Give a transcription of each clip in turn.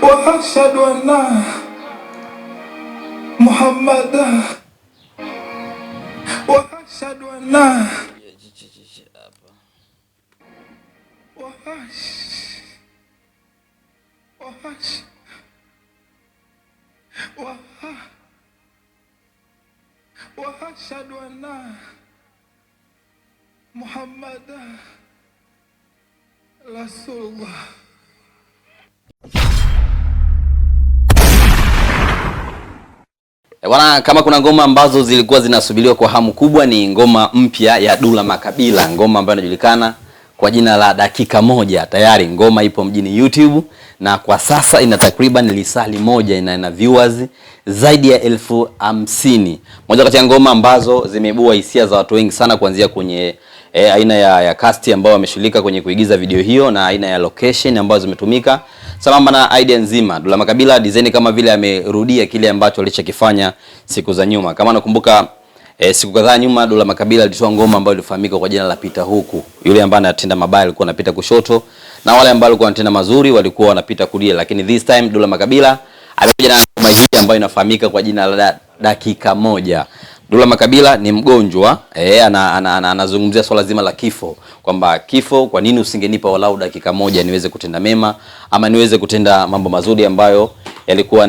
وأشهد أن محمدا وأشهد أن وأشهد أن محمدا رسول الله. Wana, kama kuna ngoma ambazo zilikuwa zinasubiriwa kwa hamu kubwa ni ngoma mpya ya Dula Makabila, ngoma ambayo inajulikana kwa jina la Dakika Moja. Tayari ngoma ipo mjini YouTube na kwa sasa ina takriban lisali moja, ina viewers zaidi ya 50,000. Moja kati ya ngoma ambazo zimeibua hisia za watu wengi sana, kuanzia kwenye aina ya cast ambao wameshirika kwenye kuigiza video hiyo na aina ya location ambazo zimetumika, sambamba na idea nzima. Dula Makabila design kama vile amerudia kile ambacho alichokifanya siku za nyuma. Kama nakumbuka siku kadhaa nyuma Dula Makabila alitoa ngoma ambayo ilifahamika kwa jina la Pita Huku. Yule ambaye anatenda mabaya alikuwa anapita kushoto na wale ambao walikuwa wanatenda mazuri walikuwa wanapita kulia, lakini this time Dula Makabila amekuja na ngoma hii ambayo inafahamika kwa jina la Dakika Moja. Dula Makabila ni mgonjwa, anazungumzia swala zima la kifo, kwamba kifo, kwa nini usingenipa walau dakika moja niweze kutenda mema ama niweze kutenda mambo mazuri ambayo yalikuwa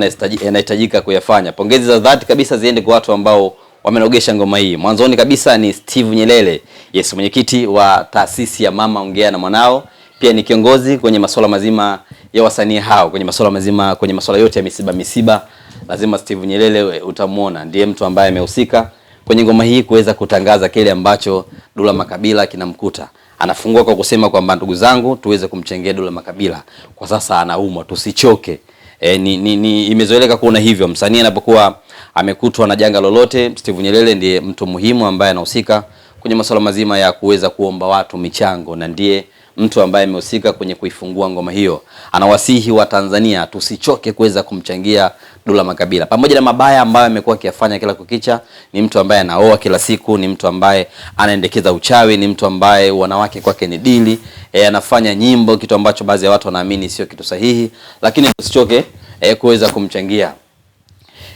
yanahitajika kuyafanya. Pongezi za dhati kabisa ziende kwa watu ambao wamenogesha ngoma hii. Mwanzoni kabisa ni Steve Nyelele, yes, mwenyekiti wa taasisi ya Mama Ongea na Mwanao, pia ni kiongozi kwenye masuala mazima ya wasanii hao, kwenye masuala yote ya misiba. Lazima Steve Nyelele utamuona ndiye mtu ambaye amehusika kwenye ngoma hii kuweza kutangaza kile ambacho Dula Makabila kinamkuta. Anafungua kwa kusema kwamba ndugu zangu, tuweze kumchengea Dula Makabila, kwa sasa anaumwa, tusichoke. Imezoeleka kuona hivyo msanii anapokuwa amekutwa na janga lolote, Steve Nyelele ndiye mtu muhimu ambaye anahusika kwenye masuala mazima ya kuweza kuomba watu michango, na ndiye mtu ambaye amehusika kwenye kuifungua ngoma hiyo. Anawasihi wa Tanzania tusichoke kuweza kumchangia Dula Makabila. Pamoja na mabaya ambayo amekuwa akiyafanya kila kukicha, ni mtu ambaye anaoa kila siku, ni mtu ambaye anaendekeza uchawi, ni mtu ambaye wanawake kwake ni dili, anafanya nyimbo, kitu ambacho baadhi ya watu wanaamini sio kitu sahihi, lakini tusichoke kuweza kumchangia.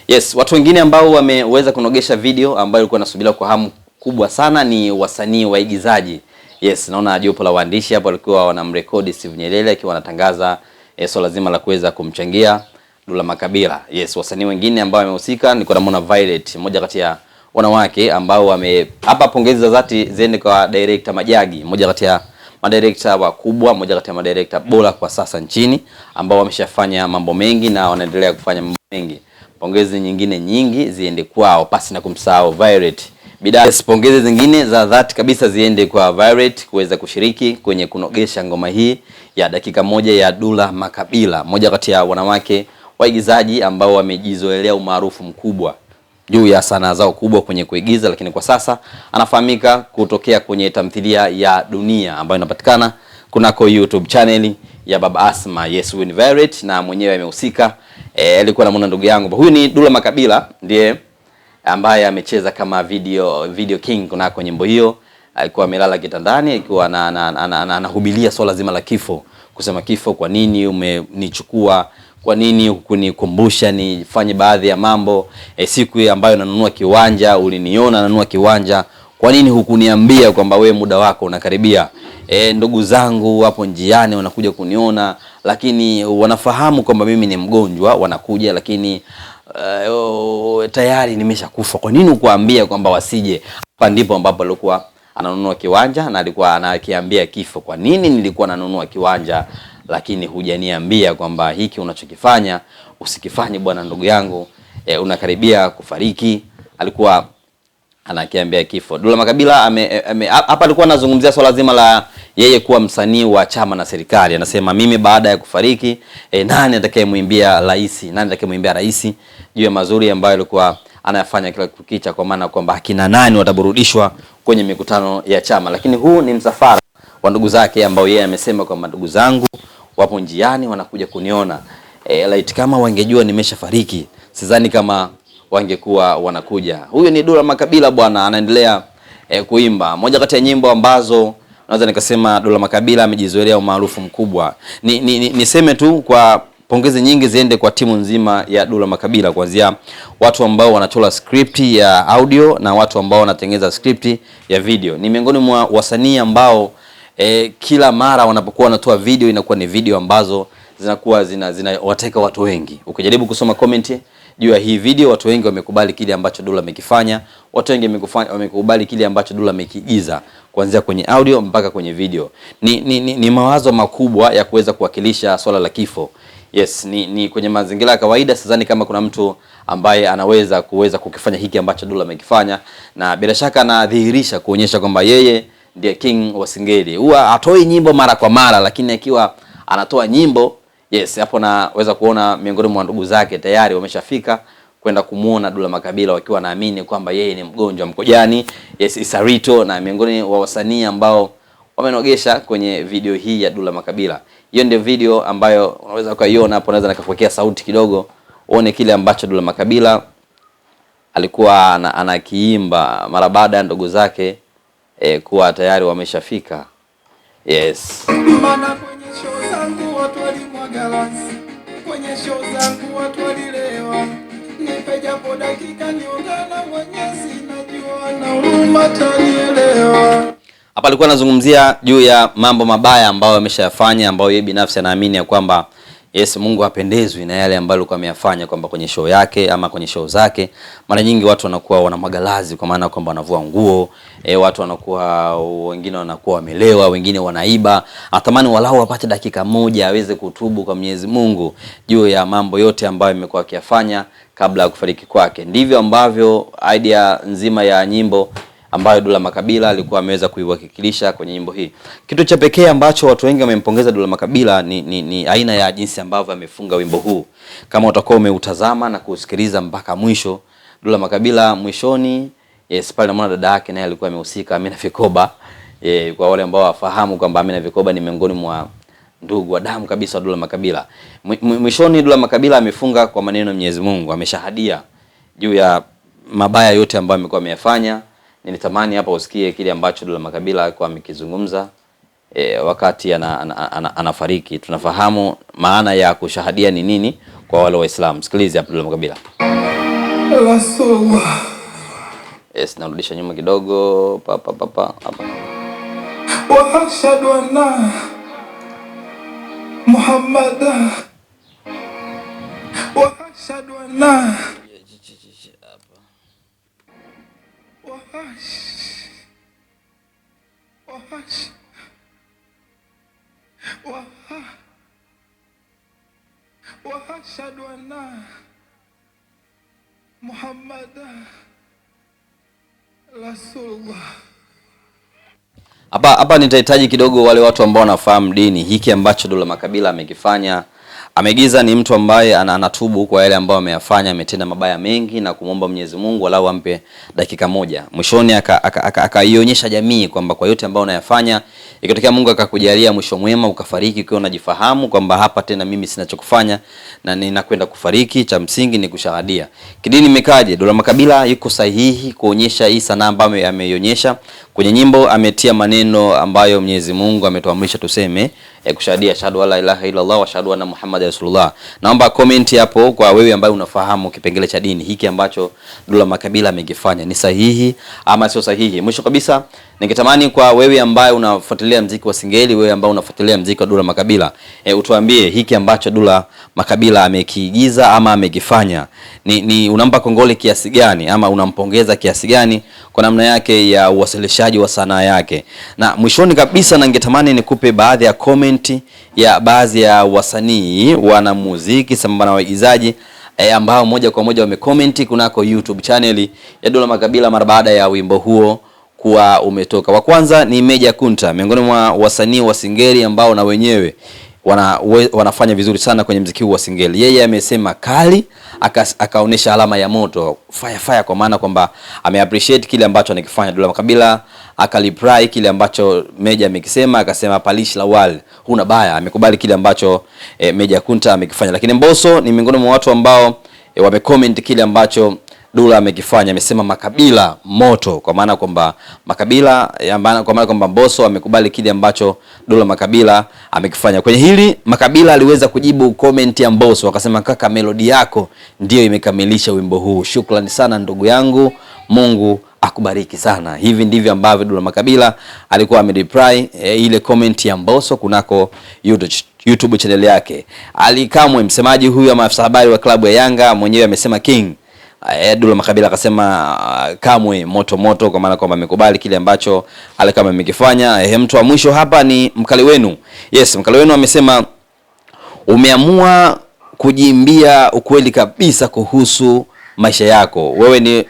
Yes, watu wengine ambao wameweza kunogesha video ambayo ilikuwa inasubiriwa kwa hamu kubwa sana ni wasanii waigizaji. Yes, naona jopo la waandishi hapo walikuwa wanamrekodi Steve Nyelele akiwa anatangaza swala zima la kuweza kumchangia Dula Makabila. Yes, wasanii wengine ambao wamehusika ni kwa namna Violet, mmoja kati ya wanawake ambao hapa pongezi za dhati ziende kwa director Majagi, mmoja kati ya madirector wakubwa, mmoja kati ya madirector bora kwa sasa nchini ambao wameshafanya mambo mengi na wanaendelea kufanya mambo mengi. Pongezi nyingine nyingi ziende kwao, pasi na kumsahau Violet. Pongezi zingine za dhati kabisa ziende kwa Violet kuweza kushiriki kwenye kunogesha ngoma hii ya Dakika Moja ya Dula Makabila, mmoja kati ya wanawake waigizaji ambao wamejizoelea umaarufu mkubwa juu ya sanaa zao kubwa kwenye kuigiza, lakini kwa sasa anafahamika kutokea kwenye tamthilia ya Dunia ambayo inapatikana kunako YouTube channel ya Baba Asma. Yes, Win Violet na mwenyewe amehusika. Alikuwa anamuona ndugu yangu. Huyu ni Dula Makabila, ndiye ambaye amecheza kama video king kunako nyimbo hiyo. Alikuwa amelala kitandani akiwa anahubilia swala zima la kifo, kusema kifo, kwa nini umenichukua, kwa nini hukunikumbusha nifanye baadhi ya mambo, siku ambayo nanunua kiwanja uliniona nanunua kiwanja, kwa nini hukuniambia kwamba we muda wako unakaribia, ndugu zangu hapo njiani wanakuja kuniona lakini wanafahamu kwamba mimi ni mgonjwa, wanakuja lakini tayari nimeshakufa, kwa nini ukuambia kwamba wasije? Hapa ndipo ambapo alikuwa ananunua kiwanja na alikuwa anakiambia kifo, kwa nini nilikuwa nanunua kiwanja lakini hujaniambia kwamba hiki unachokifanya usikifanye bwana ndugu yangu, unakaribia kufariki. Alikuwa anakiambia kifo. Dula Makabila hapa alikuwa anazungumzia swala zima la yeye kuwa msanii wa chama na serikali. Anasema mimi baada ya kufariki nani atakayemwimbia rais, juu ya mazuri ambayo alikuwa anayafanya kila kukicha, kwa maana kwamba akina nani wataburudishwa kwenye mikutano ya chama. Lakini huu ni msafara wa ndugu zake ambao yeye amesema kwamba ndugu zangu wapo njiani wanakuja kuniona, light kama wangejua nimeshafariki sidhani kama wangekuwa wanakuja. Huyu ni Dula Makabila bwana, anaendelea kuimba moja kati ya nyimbo ambazo naweza nikasema Dula Makabila amejizoelea umaarufu mkubwa. Niseme tu kwa pongezi nyingi ziende kwa timu nzima ya Dula Makabila, kuanzia watu ambao wanachora script ya audio na watu ambao wanatengeneza script ya video. Ni miongoni mwa wasanii ambao kila mara wanapokuwa wanatoa video inakuwa ni video ambazo zinakuwa zinawateka watu wengi. Ukijaribu kusoma comment juu ya hii video, watu wengi wamekubali kile ambacho Dula amekifanya, watu wengi wamekubali kile ambacho Dula amekiigiza kuanzia kwenye audio mpaka kwenye video. Ni mawazo makubwa ya kuweza kuwakilisha swala la kifo. Yes, ni kwenye mazingira ya kawaida sidhani kama kuna mtu ambaye anaweza kukifanya hiki ambacho Dula amekifanya, na bila shaka anadhihirisha kuonyesha kwamba yeye ndiye king wa Singeli. Huwa atoi nyimbo mara kwa mara, lakini akiwa anatoa nyimbo, yes, hapo naweza kuona miongoni mwa ndugu zake tayari wameshafika kwenda kumuona Dula Makabila, wakiwa naamini kwamba yeye ni mgonjwa mkojani. Yes, Isarito na miongoni wa wasanii ambao wamenogesha kwenye video hii ya Dula Makabila. Hiyo ndio video ambayo unaweza kuiona hapo, naweza nikakuwekea sauti kidogo uone kile ambacho Dula Makabila alikuwa anakiimba mara baada ya ndugu zake kuwa tayari wameshafika. Yes. Maana kwenye show zangu watu walimwaga lansi, kwenye show zangu watu walilewa. Nipe japo dakika niungana Mwenyezi, najua na huruma tanielewa. Hapa alikuwa anazungumzia juu ya mambo mabaya ambayo ameshayafanya, ambayo yeye binafsi anaamini ya kwamba yes, Mungu hapendezwi na yale ambayo alikuwa ameyafanya, kwamba kwenye show yake ama kwenye show zake mara nyingi watu wanakuwa wanamwagalazi, kwa maana kwamba wanavua nguo, watu wanakuwa wengine wanakuwa wamelewa, wengine wanaiba. Atamani walau apate dakika moja aweze kutubu kwa Mwenyezi Mungu juu ya mambo yote ambayo amekuwa akiyafanya kabla ya kufariki kwake. Ndivyo ambavyo idea nzima ya nyimbo ambayo Dula Makabila alikuwa ameweza kuiwakilisha kwenye nyimbo hii. Kitu cha pekee ambacho watu wengi wamempongeza Dula Makabila ni aina ya jinsi ambavyo amefunga wimbo huu. Kama utakuwa umeutazama na kusikiliza mpaka mwisho, Dula Makabila mwishoni, yes, pale na dada yake naye alikuwa amehusika, Amina Vikoba. Kwa wale ambao wafahamu kwamba Amina Vikoba ni miongoni mwa ndugu wa damu kabisa wa Dula Makabila. Mwishoni Dula Makabila amefunga kwa maneno ya Mwenyezi Mungu, ameshahadia juu ya mabaya yote ambayo amekuwa ameyafanya. Nilitamani hapa usikie kile ambacho Dula Makabila alikuwa amekizungumza wakati anafariki. Tunafahamu maana ya kushahadia ni nini kwa wale Waislamu. Sikilize hapa Dula Makabila. Rasulullah. Yes, narudisha nyuma kidogo. Hapa. Wa ashhadu anna Muhammadan wa ashhadu anna وأشهد أن محمدا رسول الله. Hapa nitahitaji kidogo wale watu ambao wanafahamu dini. Hiki ambacho Dula Makabila amekifanya, ameigiza, ni mtu ambaye anatubu kwa yale ambayo ameyafanya, ametenda mabaya mengi na kumwomba Mwenyezi Mungu walau ampe dakika moja. Mwishoni akaionyesha jamii kwamba kwa yote ambayo unayafanya, ikitokea Mungu akakujalia mwisho mwema ukafariki ukiwa unajifahamu kwamba hapa tena mimi sina cha kufanya na ninakwenda kufariki, cha msingi ni kushahadia. Kidini imekaje? Dula Makabila yuko sahihi kuonyesha hii sanaa ambayo ameionyesha kwenye nyimbo. Ametia maneno ambayo Mwenyezi Mungu ametuamrisha tuseme, kushahadia ashhadu an la ilaha illa Allah wa ashhadu anna Muhammadar Rasulullah. Naomba comment hapo kwa wewe ambaye unafahamu kipengele cha dini, hiki ambacho Dula Makabila amekifanya ni sahihi ama sio sahihi. Mwisho kabisa, ningetamani kwa wewe ambaye unafuatilia muziki wa Singeli, wewe ambaye unafuatilia muziki wa Dula Makabila, utuambie hiki ambacho Dula Makabila amekiigiza ama amekifanya ni unampa kongole kiasi gani ama unampongeza kiasi gani kwa namna yake ya uwasilishaji wa sanaa yake. Na mwishoni kabisa, ningetamani nikupe baadhi ya comment ya baadhi ya wasanii, wana muziki sambamba na waigizaji ambao moja kwa moja wamecomment kunako YouTube channel ya Dula Makabila mara baada ya wimbo huo kuwa umetoka. Wa kwanza ni Meja Kunta, miongoni mwa wasanii wa Singeli ambao na wenyewe wanafanya vizuri sana kwenye muziki wa Singeli. Yeye amesema kali, akaonesha alama ya moto, fire, kwa maana kwamba ameappreciate kile ambacho anakifanya. Dula Makabila akaliprai kile ambacho Meja amekisema, akasema palish lawal, huna baya. Amekubali kile ambacho Meja Kunta amekifanya. Lakini Mbosso ni miongoni mwa watu ambao wamecomment kile ambacho Dula amekifanya. Amesema Makabila moto, kwa maana kwamba Makabila, kwa maana kwamba Mbosso amekubali kile ambacho Dula Makabila amekifanya. Kwenye hili Makabila aliweza kujibu comment ya Mbosso, akasema kaka, melodi yako ndiyo imekamilisha wimbo huu. Shukrani sana ndugu yangu, Mungu akubariki sana. Hivi ndivyo ambavyo Dula Makabila alikuwa amereply ile comment ya Mbosso kunako YouTube channel yake. Ali Kamwe, msemaji huyu wa maafisa habari wa klabu ya Yanga, mwenyewe amesema King. Dula Makabila akasema Kamwe moto moto, kwa maana kwamba amekubali kile ambacho Ali Kamwe amekifanya. Mtu wa mwisho hapa ni Mkali Wenu. Yes, Mkali Wenu amesema umeamua kujiimbia ukweli kabisa kuhusu maisha yako.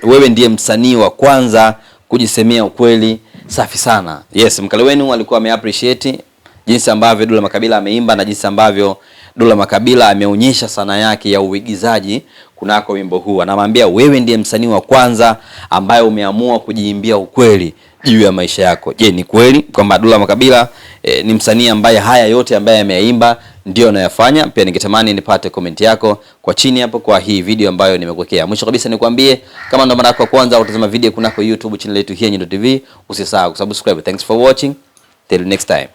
Wewe ndiye msanii wa kwanza kujisemea ukweli. Safi sana. Yes, Mkali Wenu alikuwa ameappreciate jinsi ambavyo Dula Makabila ameimba na jinsi ambavyo Dula Makabila ameonyesha sanaa yake ya uigizaji kunako wimbo huu. Anamwambia wewe ndiye msanii wa kwanza ambaye umeamua kujiimbia ukweli juu ya maisha yako. Je, ni kweli kwamba Dula Makabila ni msanii ambaye haya yote ambaye ameyaimba ndio anayofanya? Pia ningetamani nipate comment yako kwa chini hapo kwa hii video ambayo nimekuwekea. Mwisho kabisa nikwambie, kama ndo mara yako ya kwanza utazama video kunako YouTube channel yetu hii Nyundo TV, usisahau kusubscribe. Thanks for watching. Till next time.